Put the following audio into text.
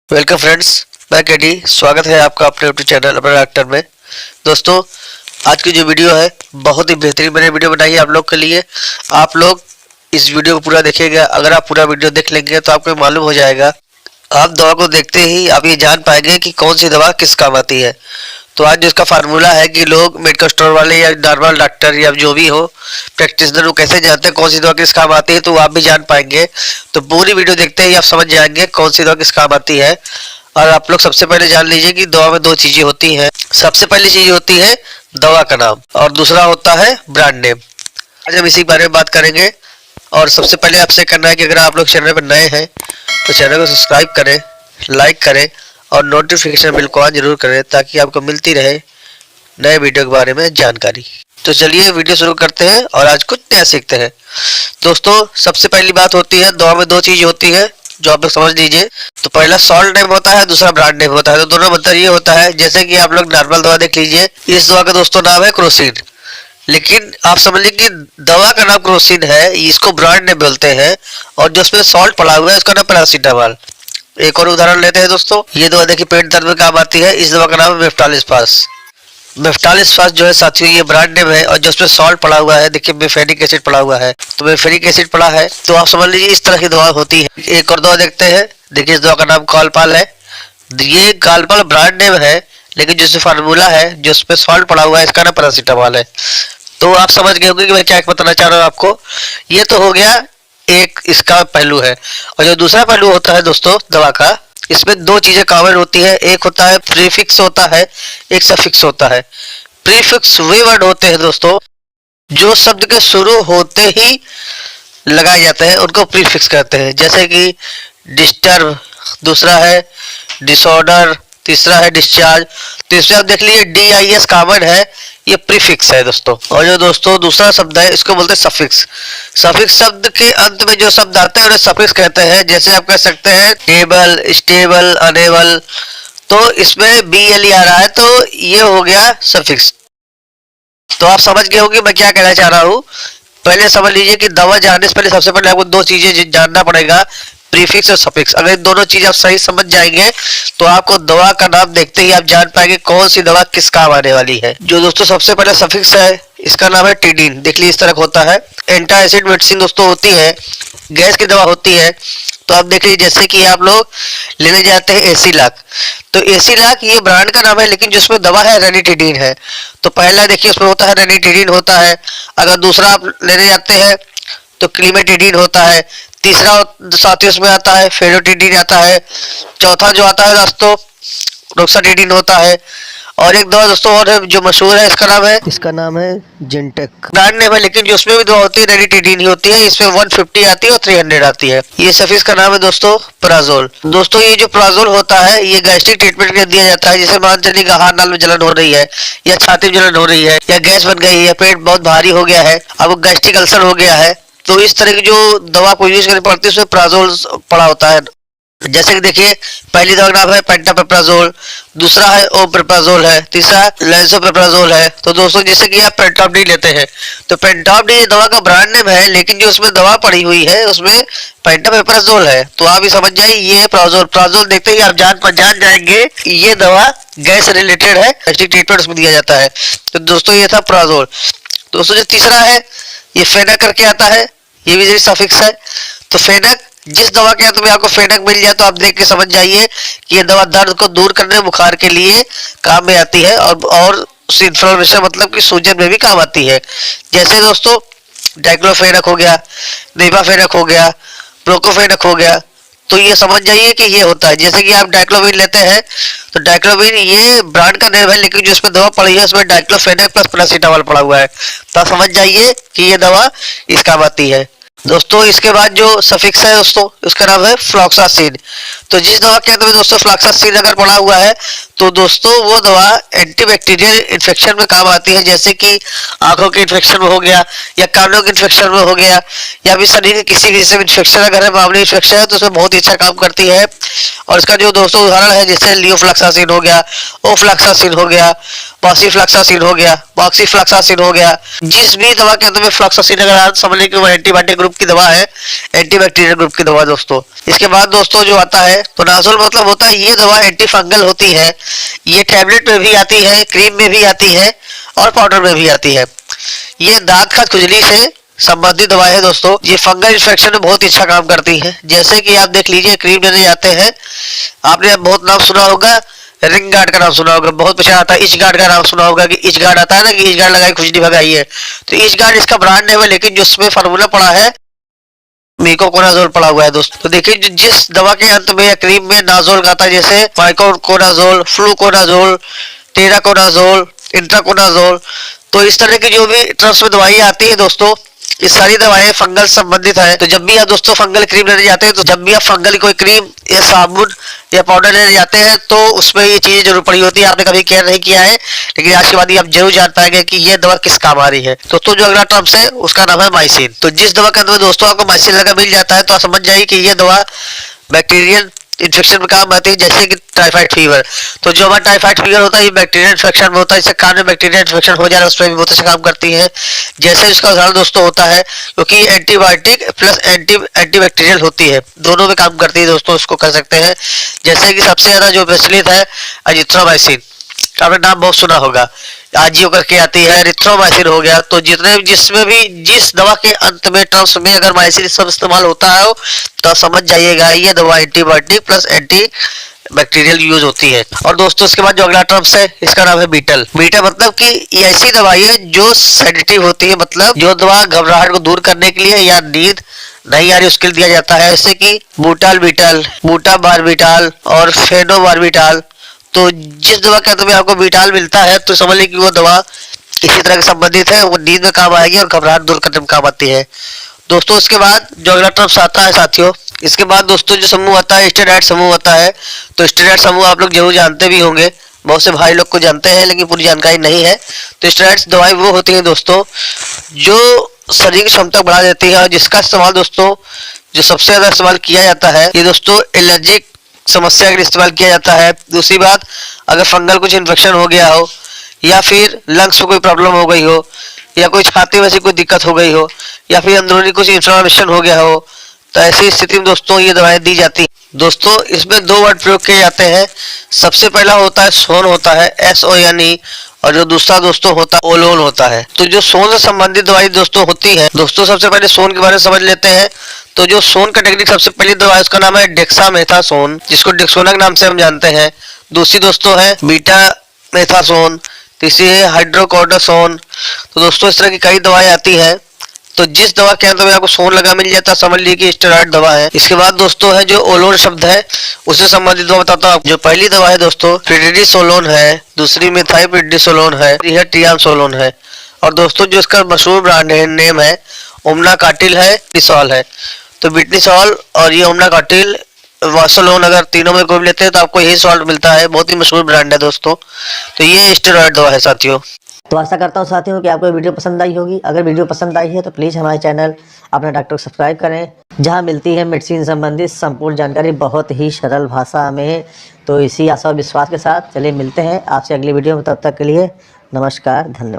Welcome friends, मैं KD. स्वागत है आपका अपने यूट्यूब चैनल अपने डॉक्टर में। दोस्तों, आज की जो वीडियो है बहुत ही बेहतरीन मैंने वीडियो बनाई है आप लोग के लिए। आप लोग इस वीडियो को पूरा देखिएगा। अगर आप पूरा वीडियो देख लेंगे तो आपको मालूम हो जाएगा, आप दवा को देखते ही आप ये जान पाएंगे कि कौन सी दवा किस काम आती है। तो आज जिसका फार्मूला है कि लोग मेडिकल स्टोर वाले या नॉर्मल डॉक्टर या जो भी हो प्रैक्टिशनर, वो कैसे जानते हैं कौन सी दवा किस काम आती है, तो आप भी जान पाएंगे। तो पूरी वीडियो देखते ही आप समझ जाएंगे कौन सी दवा किस काम आती है। और आप लोग सबसे पहले जान लीजिए कि दवा में दो चीजें होती हैं। सबसे पहली चीज होती है दवा का नाम और दूसरा होता है ब्रांड नेम। आज हम इसी बारे में बात करेंगे। और सबसे पहले आपसे करना है कि अगर आप लोग चैनल पर नए हैं तो चैनल को सब्सक्राइब करें, लाइक करें और नोटिफिकेशन बिल को ऑन जरूर करें ताकि आपको मिलती रहे नए वीडियो के बारे में जानकारी। तो चलिए वीडियो शुरू करते हैं और आज कुछ नया सीखते हैं। दोस्तों, सबसे पहली बात होती है दवा में दो चीज होती है जो आप लोग समझ लीजिए। तो पहला सॉल्ट नेम होता है, दूसरा ब्रांड नेम होता है। तो दोनों मतलब ये होता है, जैसे कि आप लोग नॉर्मल दवा देख लीजिए, इस दवा का दोस्तों नाम है क्रोसिन, लेकिन आप समझ लीजिए कि दवा का नाम क्रोसिन है, इसको ब्रांड नेम बोलते हैं। और जो उसमें सॉल्ट पड़ा हुआ है उसका नाम पैरासीटामोल। एक और उदाहरण लेते हैं दोस्तों। ये दवा देखिए पेट दर्द में काम आती है। इस दवा का नाम है मेफ्टालिस्पास। मेफ्टालिस्पास जो है साथियों ये ब्रांड नेम है। और जो उसमें सॉल्ट पड़ा हुआ है, देखिए मेफेनिक एसिड पड़ा हुआ है, तो मेफेनिक एसिड पड़ा है। तो आप समझ लीजिए इस तरह की दवा होती है। एक और दवा देखते हैं। देखिए इस दवा का नाम कॉलपाल है। ये कॉलपाल ब्रांड नेम है, लेकिन जो फार्मूला है जो उसमें सॉल्ट पड़ा हुआ है इसका नाम पैरासीटामोल है। तो आप समझ गए होंगे कि मैं क्या बताना चाह रहा हूँ आपको। ये तो हो गया एक इसका पहलू है। और जो दूसरा पहलू होता है दोस्तों दवा का, इसमें दो चीजें कॉमन होती है। एक होता है प्रीफिक्स होता है, एक सफिक्स होता है। प्रीफिक्स वे वर्ड होते हैं दोस्तों जो शब्द के शुरू होते ही लगाए जाते हैं, उनको प्रीफिक्स कहते हैं। जैसे कि डिस्टर्ब, दूसरा है डिसऑर्डर, तीसरा है डिस्चार्ज। तो इसमें आप देख लीजिए DIS कॉमन है, ये प्रीफिक्स है दोस्तों। और जो दोस्तों दूसरा शब्द है इसको बोलते हैं सफिक्स। सफिक्स शब्द के अंत में जो शब्द आते हैं उन्हें सफिक्स कहते हैं। जैसे आप कह सकते हैं टेबल, स्टेबल, अनेबल, तो इसमें BLE आ रहा है, तो ये हो गया सफिक्स। तो आप समझ गए होंगे मैं क्या कहना चाह रहा हूँ। पहले समझ लीजिए कि दवा जानने से पहले सबसे पहले आपको दो चीजें जानना पड़ेगा, प्रीफिक्स और सफिक्स। अगर इन दोनों चीज आप सही समझ जाएंगे तो आपको दवा का नाम देखते ही आप जान पाएंगे कौन सी दवा किस काम आने वाली है। जो दोस्तों सबसे पहले सफिक्स है इसका नाम है टिडीन। देख लीजिए इस तरह होता है। एंटा एसिड मेडिसिन दोस्तों होती है, गैस की दवा होती है। तो आप देख लीजिए जैसे कि आप लोग लेने जाते हैं एसीलॉक, तो एसीलॉक ये ब्रांड का नाम है, लेकिन जिसमें दवा है रेनिटिडीन है। तो पहला देखिए उसमें होता है रेनिटिडीन होता है। अगर दूसरा आप लेने जाते हैं तो क्लीमेटिडीन होता है। तीसरा साथियों उसमें आता है फेलोटिडीन आता है। चौथा जो आता है दोस्तों रोक्साटिडीन होता है। और एक दवा दोस्तों और है जो मशहूर है, इसका नाम है जेंटेक। ब्रांड नेम है, लेकिन जो उसमें भी दवा होती है रेनिटिडीन ही होती है। इसमें 150 आती है और 300 आती है। ये सफिक्स का नाम है दोस्तों प्राजोल। दोस्तों ये जो प्राजोल होता है ये गैस्ट्रिक ट्रीटमेंट के लिए दिया जाता है। जैसे मान चलिए हाथ नाल में जलन हो रही है, या छाती में जलन हो रही है, या गैस बन गई है, पेट बहुत भारी हो गया है, अब गैस्ट्रिक अल्सर हो गया है, तो इस तरह की जो दवा को यूज करनी पड़ती है उसमें प्राजोल पड़ा होता है। जैसे कि देखिए पहली दवा का नाम है पेंटापेप्राजोल, दूसरा है ओमेप्राजोल है, तीसरा लेंसोपेप्राजोल है। तो दोस्तों जैसे कि आप पेंटाप-डी लेते हैं तो पेंटाप-डी दवा का ब्रांड नेम है, लेकिन जो उसमें दवा पड़ी हुई है उसमें पेंटापेप्राजोल है। तो आप ही समझ जाइए ये प्राजोल। प्राजोल देखते ही आप जान जाएंगे ये दवा गैस से रिलेटेड है, गैस्ट्रिक ट्रीटमेंट उसमें दिया जाता है। तो दोस्तों ये था प्राजोल। दोस्तों जो तीसरा है ये फेनक करके आता है, ये भी सफिक्स है। तो फेनक, जिस दवा के अंत में आपको फेनक मिल जाए तो आप देख के समझ जाइए कि ये दवा दर्द को दूर करने, बुखार के लिए काम में आती है। और इन्फ्लेमेशन मतलब कि सूजन में भी काम आती है। जैसे दोस्तों डाइक्लोफेनक हो गया, नेवाफेनक हो गया, प्रोकोफेनक हो गया। तो ये समझ जाइए कि ये होता है। जैसे कि आप डाइक्लोविन लेते हैं तो डाइक्लोविन ये ब्रांड का नेम है, लेकिन जो इसमें दवा पड़ी है उसमें डाइक्लोफेनक प्लस पैरासीटामोल पड़ा हुआ है। तो आप समझ जाइए कि ये दवा इस काम आती है। दोस्तों इसके बाद जो सफिक्स है दोस्तों उसका नाम है फ्लॉक्सासिन। तो जिस दवा के अंदर में दोस्तों फ्लॉक्सासिन अगर पड़ा हुआ है तो दोस्तों वो दवा एंटीबैक्टीरियल इन्फेक्शन में काम आती है, जैसे कि आंखों के इन्फेक्शन में हो गया या कानों के इन्फेक्शन में हो गया या फिर शरीर के किसी किस्म इन्फेक्शन अगर है, मामूली इन्फेक्शन है तो उसमें बहुत ही अच्छा काम करती है। और इसका जो दोस्तों उदाहरण है जैसे लियोफ्लैक्सासिन हो गया, ओफ्लैक्सासिन हो गया, पॉक्सीफ्लैक्सासिन हो गया, मॉक्सीफ्लैक्सासिन हो गया। जिस भी दवा के अंदर में फ्लैक्सासिन अगर आप समझ लें कि वो एंटीबायोटिक ग्रुप की दवा है, एंटीबैक्टीरियल ग्रुप की दवा दोस्तों। इसके बाद दोस्तों जो आता है टोनाजोल, मतलब होता है ये दवा एंटी फंगल होती है। ये टैबलेट में भी आती है, क्रीम में भी आती है और पाउडर में भी आती है। ये दांत का खुजली से संबंधित दवा है दोस्तों। ये फंगल इन्फेक्शन में बहुत अच्छा काम करती है। जैसे कि आप देख लीजिए क्रीम लेने जाते हैं, आपने बहुत नाम सुना होगा, रिंग गार्ड का नाम सुना होगा, बहुत पहचान आता है। इच गार्ड का नाम सुना होगा कि इच गार्ड आता है ना, कि इच गार्ड लगाई खुजली भगाई है, तो इच गार्ड इसका ब्रांड नेम है, लेकिन जो उसमें फार्मूला पड़ा है मिकोकोनाजोल पड़ा हुआ है दोस्तों। तो देखिए जिस दवा के अंत में या क्रीम में नाजोल आता है, जैसे माइकोकोनाजोल, फ्लूकोनाजोल, टेराकोनाजोल, इंट्राकोनाजोल, तो इस तरह की जो भी टर्म्स में दवाई आती है दोस्तों, ये सारी दवाएं फंगल संबंधित है। तो जब भी आप दोस्तों फंगल क्रीम लेने जाते हैं, तो जब भी आप फंगल कोई क्रीम या साबुन या पाउडर लेने जाते हैं तो उसमें ये चीजें जरूर पड़ी होती है। आपने कभी केयर नहीं किया है, लेकिन आज के बाद आप जरूर जान पाएंगे कि ये दवा किस काम आ रही है। दोस्तों जो अगला टर्म्स है उसका नाम है माइसिन। तो जिस दवा के अंदर दोस्तों आपको माइसिन लगा मिल जाता है, तो आप समझ जाइए कि ये दवा बैक्टीरियल इन्फेक्शन में काम आती है, जैसे कि टाइफाइड फीवर। तो जो हमारा टाइफाइड फीवर होता है ये बैक्टीरियल इन्फेक्शन में होता है, इससे कान में बैक्टीरियल इन्फेक्शन हो जाए उसमें भी बहुत अच्छा काम करती है। जैसे इसका उदाहरण दोस्तों होता है, क्योंकि एंटीबायोटिक प्लस एंटीबैक्टीरियल होती है, दोनों में काम करती है दोस्तों, इसको कर सकते हैं। जैसे कि सबसे ज्यादा जो प्रचलित है अजिथ्रोमाइसिन, आपने नाम बहुत सुना होगा, आजियो करके आती है, एरिथ्रोमाइसिन हो गया। तो जितने जिसमें भी जिस दवा के अंत में टर्म्स में अगर माइसिन सब इस्तेमाल होता है तो समझ जाइएगा ये दवा antibiotic plus anti bacterial use होती है। और दोस्तों इसके बाद जो अगला टर्म्स है इसका नाम है बीटल। बीटल मतलब कि ये ऐसी दवाई है जो सेडेटिव होती है, मतलब जो दवा घबराहट को दूर करने के लिए या नींद नहीं आ रही उसके लिए दिया जाता है, जैसे कि बूटाल बीटल, बूटा बारबिटाल और फेनोबारबिटाल। तो जिस दवा के अंदर में आपको बीटाल मिलता है तो समझ लीजिए कि वो दवा इसी तरह के संबंधित है, वो नींद में काम आएगी और घबराहट दूर करने में काम आती है दोस्तों। इसके बाद जो अगला टर्म्स आता है साथियों, इसके बाद दोस्तों जो समूह आता है स्टेरॉइड समूह आता है। तो स्टेरॉइड समूह आप लोग जरूर जानते भी होंगे, बहुत से भाई लोग को जानते हैं लेकिन पूरी जानकारी नहीं है। तो स्टेरॉइड्स दवाई वो होती है दोस्तों जो शरीर की क्षमता बढ़ा देती है, और जिसका इस्तेमाल दोस्तों जो सबसे ज्यादा इस्तेमाल किया जाता है ये दोस्तों एलर्जिक समस्या के लिए इस्तेमाल किया जाता है। दूसरी बात, अगर फंगल कुछ इन्फेक्शन हो गया हो या फिर लंग्स में कोई प्रॉब्लम हो गई हो या कोई छाती में से कोई दिक्कत हो गई हो या फिर अंदरूनी कुछ इन्फ्लेमेशन हो गया हो, तो ऐसी स्थिति में दोस्तों ये दवाएं दी जाती हैं। दोस्तों इसमें दो वर्ड प्रयोग किए जाते हैं। सबसे पहला होता है सोन होता है, SONE, और जो दूसरा दोस्तों होता है ओलोन होता है। तो जो सोन से संबंधित दवाई दोस्तों होती है, दोस्तों सबसे पहले सोन के बारे में समझ लेते हैं। तो जो सोन कैटेगरी सबसे पहली दवा है उसका नाम है डेक्सामेथासोन, जिसको डेक्सोना के नाम से हम जानते हैं। दूसरी दोस्तों है बीटा मेथासोन, तीसरी है हाइड्रोकोर्टिसोन। तो दोस्तों इस तरह की कई दवाएं आती है। तो जिस दवा के अंदर में आपको सोन लगा मिल जाता है समझ लीजिए कि स्टेरॉइड दवा है। इसके बाद दोस्तों है जो ओलोन शब्द है उससे संबंधित दवा बताता हूँ। जो पहली दवा है दोस्तों प्रिडिसोलोन है, दूसरी में थाइप्रिडिसोलोन है, यह ट्रियामसोलोन है। और दोस्तों जो इसका मशहूर ब्रांड नेम है ओमनाकाटिल है, बिटनिसॉल है। तो बिटनिसॉल और ये ओमनाकाटिल, वासोलोन, अगर तीनों में कोई लेते हैं तो आपको यही सॉल्ट मिलता है, बहुत ही मशहूर ब्रांड है दोस्तों। तो ये स्टेरॉइड दवा है साथियों। तो आशा करता हूँ साथियों कि आपको वीडियो पसंद आई होगी। अगर वीडियो पसंद आई है तो प्लीज़ हमारे चैनल अपने डॉक्टर को सब्सक्राइब करें, जहां मिलती है मेडिसिन संबंधित संपूर्ण जानकारी बहुत ही सरल भाषा में। तो इसी आशा और विश्वास के साथ चलिए मिलते हैं आपसे अगली वीडियो में, तब तक के लिए नमस्कार, धन्यवाद।